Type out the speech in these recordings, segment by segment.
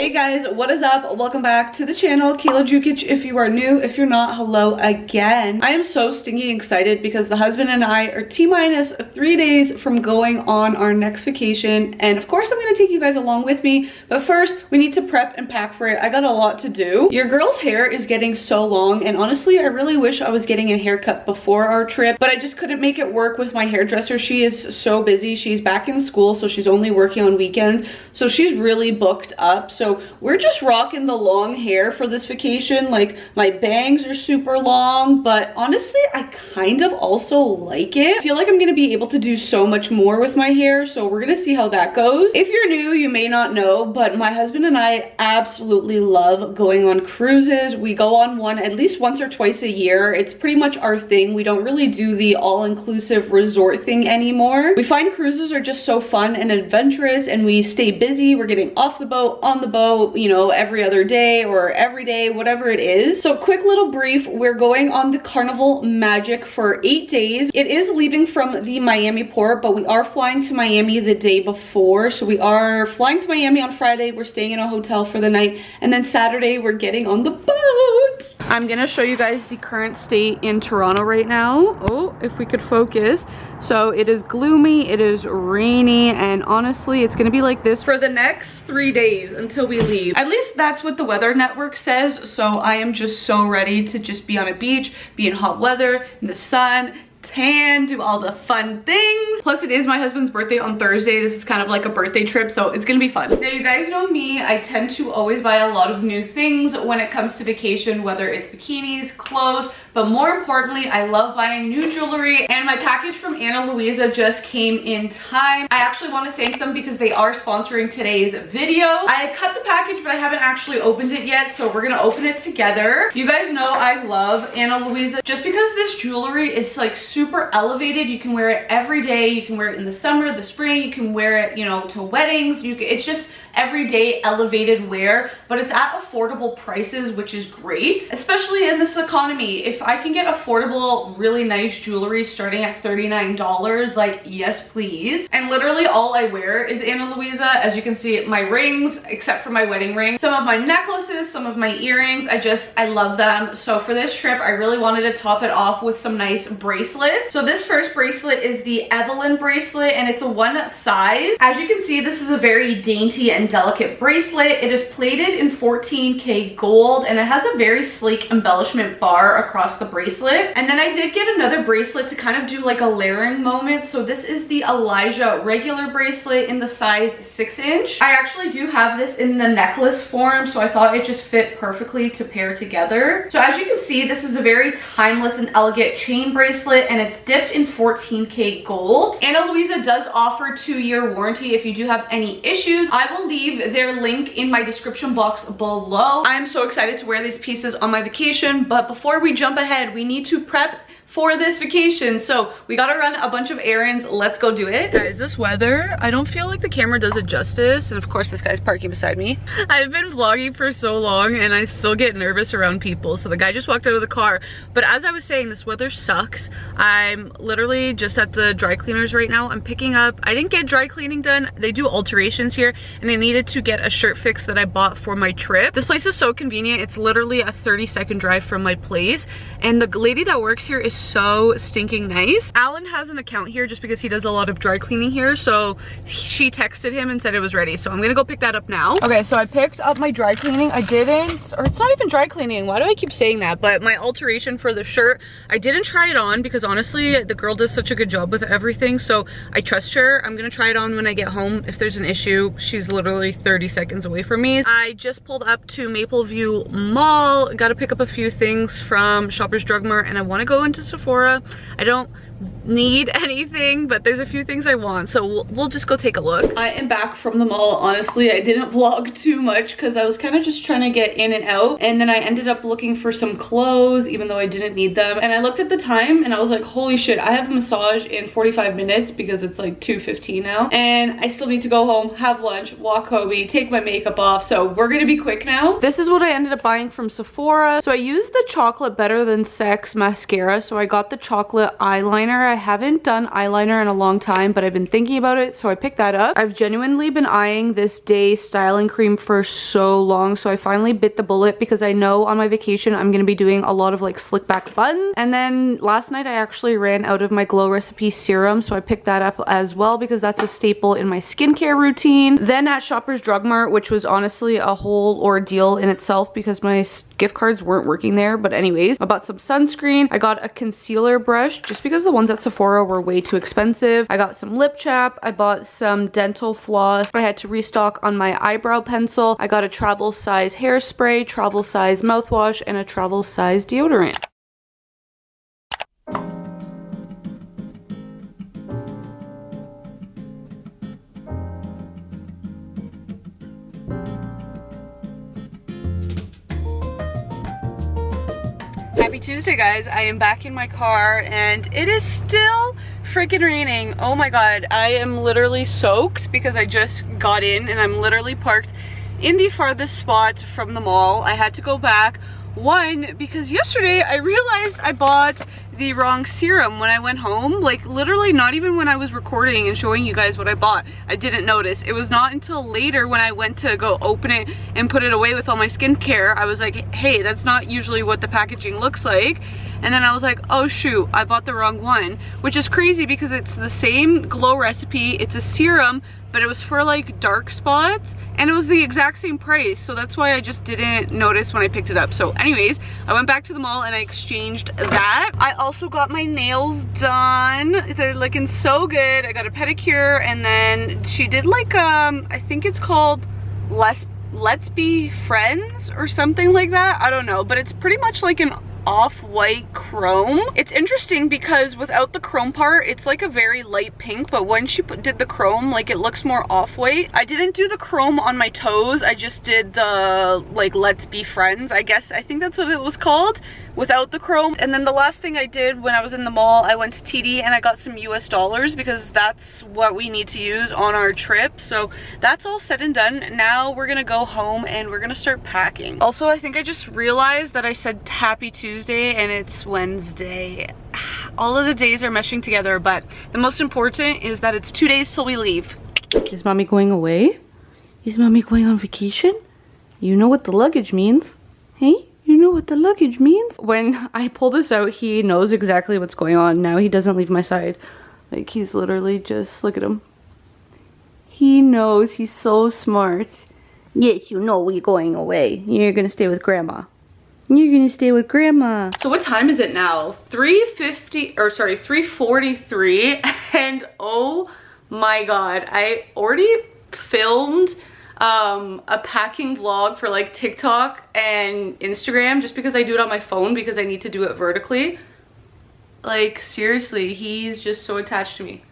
Hey guys, what is up? Welcome back to the channel. Kayla Jukic if you are new. If you're not, hello again. I am so stinking excited because the husband and I are T-minus 3 days from going on our next vacation. And of course, I'm going to take you guys along with me. But first, we need to prep and pack for it. I got a lot to do. Your girl's hair is getting so long. And honestly, I really wish I was getting a haircut before our trip. But I just couldn't make it work with my hairdresser. She is so busy. She's back in school, so she's only working on weekends. So she's really booked up. So we're just rocking the long hair for this vacation. Like, my bangs are super long, but honestly, I kind of also like it. I feel like I'm gonna be able to do so much more with my hair, so we're gonna see how that goes. If you're new, you may not know, but my husband and I absolutely love going on cruises. We go on one at least once or twice a year. It's pretty much our thing. We don't really do the all-inclusive resort thing anymore. We find cruises are just so fun and adventurous, and we stay busy. We're getting off the boat, on the boat, you know, every other day or every day, whatever it is. So quick little brief, we're going on the Carnival Magic for 8 days. It is leaving from the Miami port, but we are flying to Miami the day before. So we are flying to Miami on Friday. We're staying in a hotel for the night, and then Saturday we're getting on the boat. I'm gonna show you guys the current state in Toronto right now. Oh, if we could focus. So it is gloomy, it is rainy, and honestly, it's gonna be like this for the next 3 days until we leave. At least that's what the weather network says. So I am just so ready to just be on a beach, be in hot weather, in the sun, tan, do all the fun things. Plus it is my husband's birthday on Thursday. This is kind of like a birthday trip, so it's gonna be fun. Now you guys know me, I tend to always buy a lot of new things when it comes to vacation, whether it's bikinis, clothes, but more importantly, I love buying new jewelry, and my package from Ana Luisa just came in time. I actually want to thank them because they are sponsoring today's video. I cut the package, but I haven't actually opened it yet, so we're gonna open it together. You guys know I love Ana Luisa just because this jewelry is like super elevated. You can wear it every day. You can wear it in the summer, the spring. You can wear it, you know, to weddings. It's just everyday elevated wear, but it's at affordable prices, which is great, especially in this economy. If I can get affordable, really nice jewelry starting at $39, like, yes please. And literally all I wear is Ana Luisa. As you can see, my rings, except for my wedding ring, some of my necklaces, some of my earrings, I love them. So for this trip, I really wanted to top it off with some nice bracelets. So this first bracelet is the Evelyn bracelet, and it's a one size. As you can see, this is a very dainty and delicate bracelet. It is plated in 14K gold, and it has a very sleek embellishment bar across the bracelet. And then I did get another bracelet to kind of do like a layering moment. So this is the Elijah regular bracelet in the size 6-inch. I actually do have this in the necklace form, so I thought it just fit perfectly to pair together. So as you can see, this is a very timeless and elegant chain bracelet, and it's dipped in 14K gold. Ana Luisa does offer 2-year warranty if you do have any issues. I will leave their link in my description box below. I'm so excited to wear these pieces on my vacation, but before we jump ahead, we need to prep for this vacation. So we gotta run a bunch of errands. Let's go do it. Guys, this weather, I don't feel like the camera does it justice. And of course, this guy's parking beside me. I've been vlogging for so long and I still get nervous around people. So the guy just walked out of the car. But as I was saying, this weather sucks. I'm literally just at the dry cleaners right now. I'm picking up, I didn't get dry cleaning done. They do alterations here, and I needed to get a shirt fix that I bought for my trip. This place is so convenient. It's literally a 30-second drive from my place. And the lady that works here is so stinking nice. Alan has an account here just because he does a lot of dry cleaning here, so she texted him and said it was ready, so I'm gonna go pick that up now. Okay, so I picked up my dry cleaning. I didn't, or it's not even dry cleaning, why do I keep saying that? But my alteration for the shirt, I didn't try it on because honestly the girl does such a good job with everything, so I trust her. I'm gonna try it on when I get home. If there's an issue, she's literally 30 seconds away from me. I just pulled up to Mapleview Mall, gotta pick up a few things from Shoppers Drug Mart, and I want to go into Sephora. I don't need anything, but there's a few things I want, so we'll just go take a look. I am back from the mall. Honestly, I didn't vlog too much because I was kind of just trying to get in and out, and then I ended up looking for some clothes even though I didn't need them. And I looked at the time and I was like, holy shit, I have a massage in 45 minutes because it's like 2:15 now, and I still need to go home, have lunch, walk Hubby, take my makeup off, so we're gonna be quick now. This is what I ended up buying from Sephora. So I used the Chocolate Better Than Sex mascara, so I got the chocolate eyeliner. I haven't done eyeliner in a long time, but I've been thinking about it, so I picked that up. I've genuinely been eyeing this Day styling cream for so long, so I finally bit the bullet because I know on my vacation I'm gonna be doing a lot of like slick back buns. And then last night I actually ran out of my Glow Recipe serum, so I picked that up as well because that's a staple in my skincare routine. Then at Shoppers Drug Mart, which was honestly a whole ordeal in itself because my gift cards weren't working there, but anyways, I bought some sunscreen. I got a concealer brush just because the ones at Sephora were way too expensive. I got some lip chap. I bought some dental floss. I had to restock on my eyebrow pencil. I got a travel size hairspray, travel size mouthwash, and a travel size deodorant. Happy Tuesday, guys. I am back in my car and it is still freaking raining. Oh my god, I am literally soaked because I just got in and I'm literally parked in the farthest spot from the mall. I had to go back, one, because yesterday I realized I bought the wrong serum when I went home. Like literally not even when I was recording and showing you guys what I bought, I didn't notice. It was not until later when I went to go open it and put it away with all my skincare, I was like, hey, that's not usually what the packaging looks like. And then I was like, oh shoot, I bought the wrong one, which is crazy because it's the same Glow Recipe. It's a serum, but it was for like dark spots and it was the exact same price. So that's why I just didn't notice when I picked it up. So anyways, I went back to the mall and I exchanged that. I also got my nails done. They're looking so good. I got a pedicure and then she did like, I think it's called Let's Be Friends or something like that. I don't know, but it's pretty much like an off-white chrome. It's interesting because without the chrome part, it's like a very light pink, but when she did the chrome, like it looks more off-white. I didn't do the chrome on my toes. I just did the like Let's Be Friends, I think that's what it was called, without the chrome. And then the last thing I did when I was in the mall, I went to TD and I got some US dollars because that's what we need to use on our trip. So that's all said and done. Now we're gonna go home and we're gonna start packing. Also, I think I just realized that I said Happy Tuesday and it's Wednesday. All of the days are meshing together, but the most important is that it's 2 days till we leave. Is mommy going away? Is mommy going on vacation? You know what the luggage means, hey? You know what the luggage means? When I pull this out, he knows exactly what's going on. Now he doesn't leave my side. Like he's literally just, look at him. He knows, he's so smart. Yes, you know we're going away. You're gonna stay with grandma. You're gonna stay with grandma. So what time is it now? 3:43, and oh my god, I already filmed a packing vlog for like TikTok and Instagram just because I do it on my phone because I need to do it vertically. Like seriously, he's just so attached to me.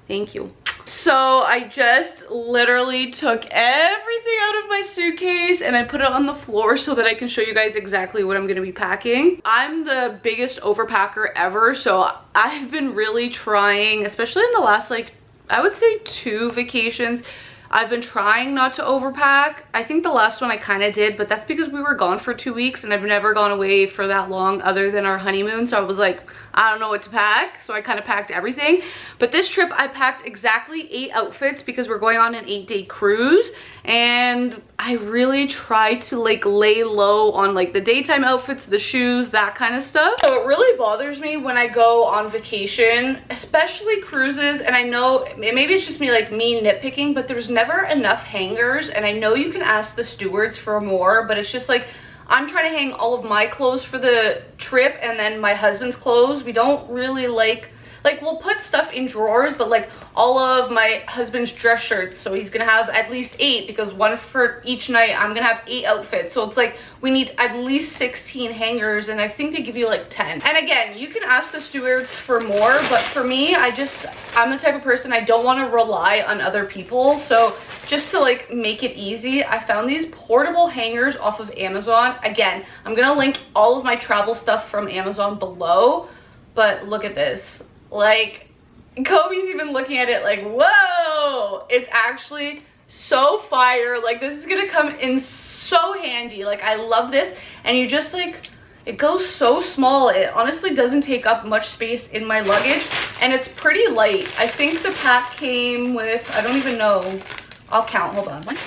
Thank you. So I just literally took everything out of my suitcase and I put it on the floor so that I can show you guys exactly what I'm gonna be packing. I'm the biggest overpacker ever, so I've been really trying, especially in the last like, I would say 2 vacations, I've been trying not to overpack. I think the last one I kind of did, but that's because we were gone for 2 weeks and I've never gone away for that long other than our honeymoon. So I was like, I don't know what to pack. So I kind of packed everything. But this trip I packed exactly 8 outfits because we're going on an 8-day cruise. And I really try to like lay low on like the daytime outfits, the shoes, that kind of stuff. So it really bothers me when I go on vacation, especially cruises. And I know maybe it's just me nitpicking, but there's never enough hangers. And I know you can ask the stewards for more, but it's just like, I'm trying to hang all of my clothes for the trip and then my husband's clothes. We don't really like we'll put stuff in drawers, but like all of my husband's dress shirts, so he's gonna have at least 8 because one for each night. I'm gonna have 8 outfits, so it's like we need at least 16 hangers, and I think they give you like 10. And again, you can ask the stewards for more, but for me, I'm the type of person, I don't want to rely on other people. So just to like make it easy, I found these portable hangers off of Amazon. Again, I'm gonna link all of my travel stuff from Amazon below, but look at this. Like, Kobe's even looking at it like, whoa, it's actually so fire. Like, this is gonna come in so handy. Like, I love this. And you just like, It goes so small. It honestly doesn't take up much space in my luggage, and it's pretty light. I think the pack came with, I don't even know. I'll count, hold on. 1,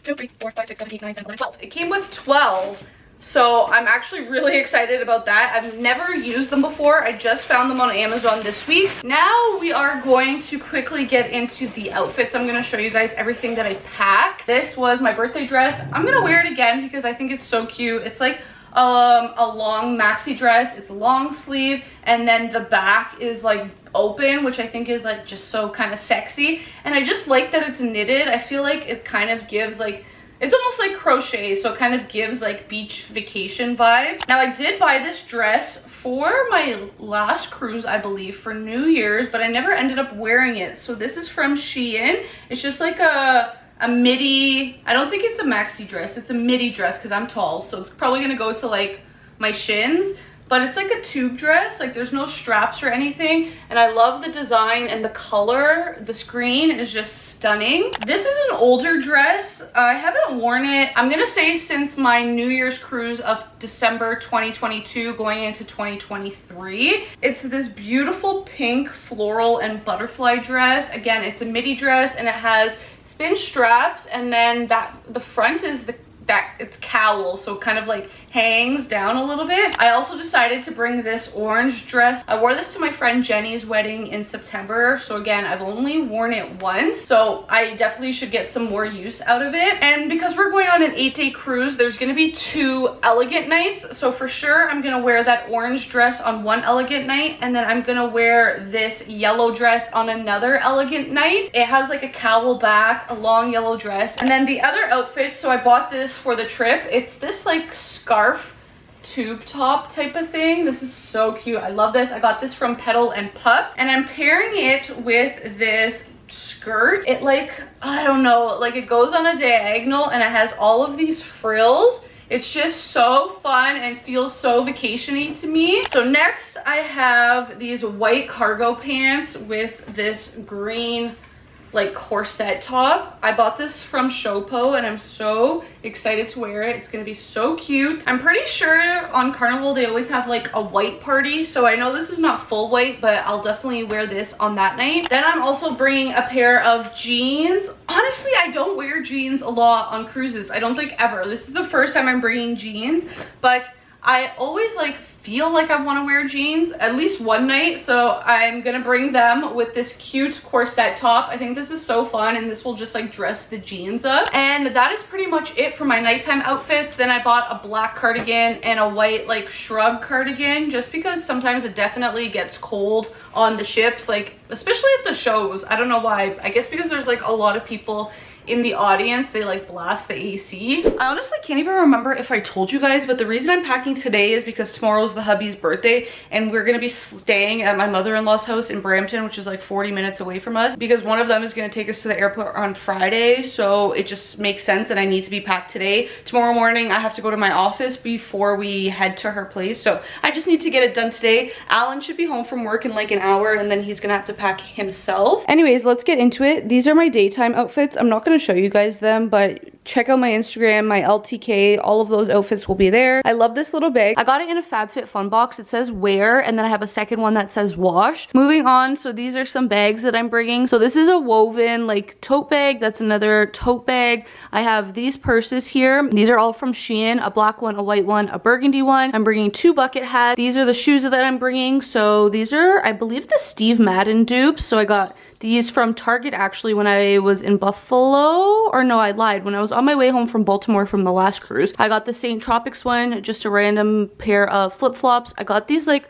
2, 3, 4, 5, 6, 7, 8, 9, 10, 11, 12. It came with 12. So I'm actually really excited about that. I've never used them before. I just found them on Amazon this week. Now we are going to quickly get into the outfits. I'm going to show you guys everything that I packed. This was my birthday dress. I'm going to wear it again because I think it's so cute. It's like a long maxi dress. It's long sleeve, and then the back is like open, which I think is like just so kind of sexy. And I just like that it's knitted. I feel like it kind of gives like, it's almost like crochet, so it kind of gives like beach vacation vibe. Now I did buy this dress for my last cruise, I believe, for New Year's, but I never ended up wearing it. So this is from Shein. It's just like a midi, I don't think it's a maxi dress, it's a midi dress because I'm tall, so it's probably gonna go to like my shins. But it's like a tube dress, like there's no straps or anything. And I love the design and the color. The screen is just stunning. This is an older dress. I haven't worn it, I'm gonna say, since my New Year's cruise of December 2022 going into 2023. It's this beautiful pink floral and butterfly dress. Again, it's a midi dress and it has thin straps, and then the front is it's cowl, so it kind of like hangs down a little bit. I also decided to bring this orange dress. I wore this to my friend Jenny's wedding in September, so again, I've only worn it once, so I definitely should get some more use out of it. And because we're going on an 8-day cruise, there's gonna be 2 elegant nights, so for sure I'm gonna wear that orange dress on one elegant night, and then I'm gonna wear this yellow dress on another elegant night. It has like a cowl back, a long yellow dress, and then the other outfit, so I bought this for the trip. It's this like scarf tube top type of thing. This is so cute. I love this. I got this from Petal and Pup, and I'm pairing it with this skirt. It like, I don't know, like it goes on a diagonal and it has all of these frills. It's just so fun and feels so vacation-y to me. So next I have these white cargo pants with this green like corset top. I bought this from Showpo and I'm so excited to wear it. It's gonna be so cute. I'm pretty sure on Carnival they always have like a white party, so I know this is not full white, but I'll definitely wear this on that night. Then I'm also bringing a pair of jeans. Honestly, I don't wear jeans a lot on cruises. I don't think ever. This is the first time I'm bringing jeans, but I always like feel like I want to wear jeans at least one night, so I'm gonna bring them with this cute corset top. I think this is so fun, and this will just like dress the jeans up. And that is pretty much it for my nighttime outfits. Then I bought a black cardigan and a white like shrug cardigan, just because sometimes it definitely gets cold on the ships, like especially at the shows. I don't know why. I guess because there's like a lot of people in the audience, they like blast the AC. I honestly can't even remember if I told you guys, but the reason I'm packing today is because tomorrow's the hubby's birthday, and we're gonna be staying at my mother-in-law's house in Brampton, which is like 40 minutes away from us, because one of them is gonna take us to the airport on Friday, so it just makes sense, and I need to be packed today. Tomorrow morning I have to go to my office before we head to her place, so I just need to get it done today. Alan should be home from work in like an hour, and then he's gonna have to pack himself. Anyways, let's get into it. These are my daytime outfits. I'm not gonna show you guys them, but check out my Instagram, my LTK, all of those outfits will be there. I love this little bag. I got it in a FabFitFun box. It says wear, and then I have a second one that says wash. Moving on, so these are some bags that I'm bringing. So this is a woven like tote bag. That's another tote bag. I have these purses here. These are all from Shein, a black one, a white one, a burgundy one. I'm bringing 2 bucket hats. These are the shoes that I'm bringing. So these are, I believe, the Steve Madden dupes. So I got these from Target actually when I was in Buffalo, or no, I lied. When I was on my way home from Baltimore from the last cruise, I got the St. Tropics one, just a random pair of flip-flops. I got these like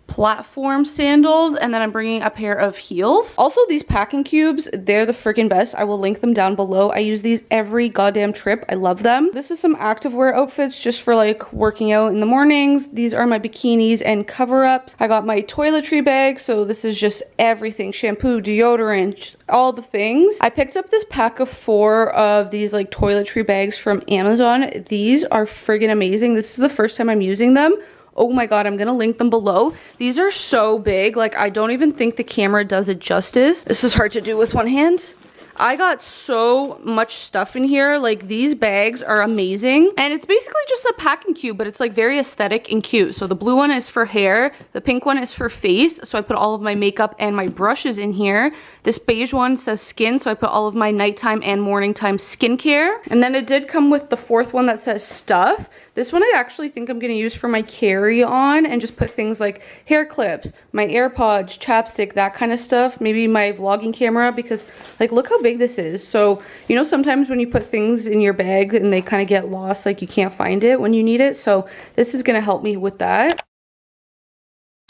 platform sandals, and then I'm bringing a pair of heels. Also, these packing cubes, they're the freaking best. I will link them down below. I use these every goddamn trip. I love them. This is some activewear outfits just for like working out in the mornings. These are my bikinis and cover-ups. I got my toiletry bag, so this is just everything: shampoo, deodorant, all the things. I picked up this pack of 4 of these like toiletry bags from Amazon. These are friggin' amazing. This is the first time I'm using them. Oh my god, I'm gonna link them below. These are so big, like I don't even think the camera does it justice. This is hard to do with one hand. I got so much stuff in here. Like, these bags are amazing. And it's basically just a packing cube, but it's like very aesthetic and cute. So the blue one is for hair. The pink one is for face. So I put all of my makeup and my brushes in here. This beige one says skin, so I put all of my nighttime and morning time skincare. And then it did come with the fourth one that says stuff. This one I actually think I'm gonna use for my carry-on and just put things like hair clips, my AirPods, chapstick, that kind of stuff. Maybe my vlogging camera, because like, look how big this is. So, you know, sometimes when you put things in your bag and they kind of get lost, like you can't find it when you need it. So this is gonna help me with that.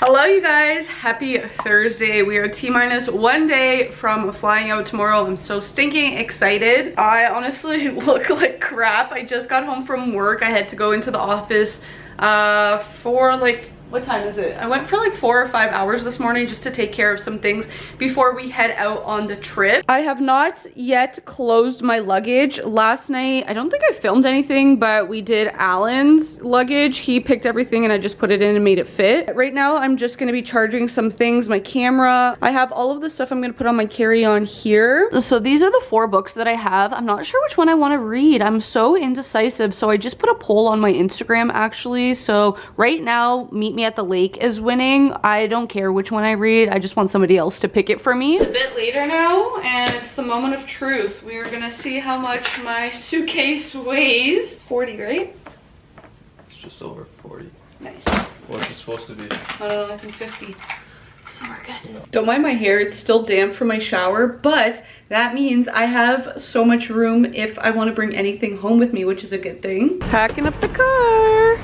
Hello you guys, happy Thursday. We are T-minus 1 day from flying out tomorrow. I'm so stinking excited. I honestly look like crap. I just got home from work. I had to go into the office for like, what time is it? I went for like 4 or 5 hours this morning just to take care of some things before we head out on the trip. I have not yet closed my luggage. Last night, I don't think I filmed anything, but we did Alan's luggage. He picked everything and I just put it in and made it fit. Right now, I'm just gonna be charging some things, my camera. I have all of the stuff I'm gonna put on my carry-on here. So these are the 4 books that I have. I'm not sure which one I wanna read. I'm so indecisive. So I just put a poll on my Instagram actually. So right now, Meet Me at the Lake is winning. I don't care which one I read. I just want somebody else to pick it for me. It's a bit later now and it's the moment of truth. We are gonna see how much my suitcase weighs. 40, right? It's just over 40. Nice. What's it supposed to be? I don't know, I think 50. So we're good. Don't mind my hair, it's still damp from my shower, but that means I have so much room if I want to bring anything home with me, which is a good thing. Packing up the car.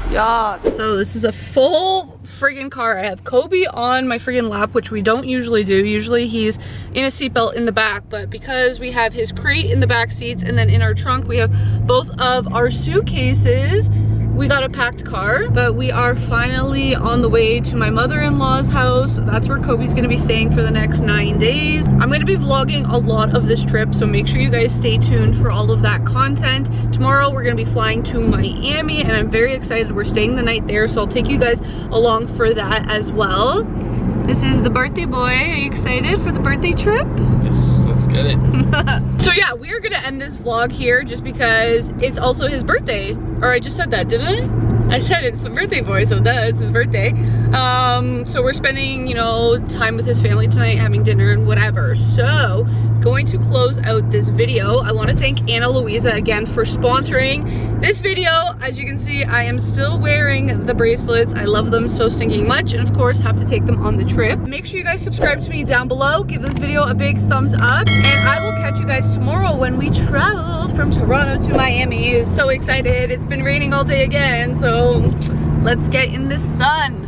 Yeah, so this is a full friggin' car. I have Kobe on my friggin' lap, which we don't usually do. Usually he's in a seatbelt in the back, but because we have his crate in the back seats and then in our trunk we have both of our suitcases, we got a packed car. But we are finally on the way to my mother-in-law's house. That's where Kobe's gonna be staying for the next 9 days. I'm gonna be vlogging a lot of this trip, so make sure you guys stay tuned for all of that content. Tomorrow we're gonna be flying to Miami and I'm very excited. We're staying the night there, so I'll take you guys along for that as well. This is the birthday boy. Are you excited for the birthday trip? Yes, let's get it. So yeah, we are gonna end this vlog here just because it's also his birthday. Or I just said that, didn't I? I said it's the birthday boy, so it's his birthday. So we're spending, you know, time with his family tonight, having dinner and whatever. So, going to close out this video. I want to thank Anna Luisa again for sponsoring this video. As you can see, I am still wearing the bracelets. I love them so stinking much, and of course have to take them on the trip. Make sure you guys subscribe to me down below. Give this video a big thumbs up, and I will catch you guys tomorrow when we travel from Toronto to Miami. So excited. It's been raining all day again, so let's get in the sun.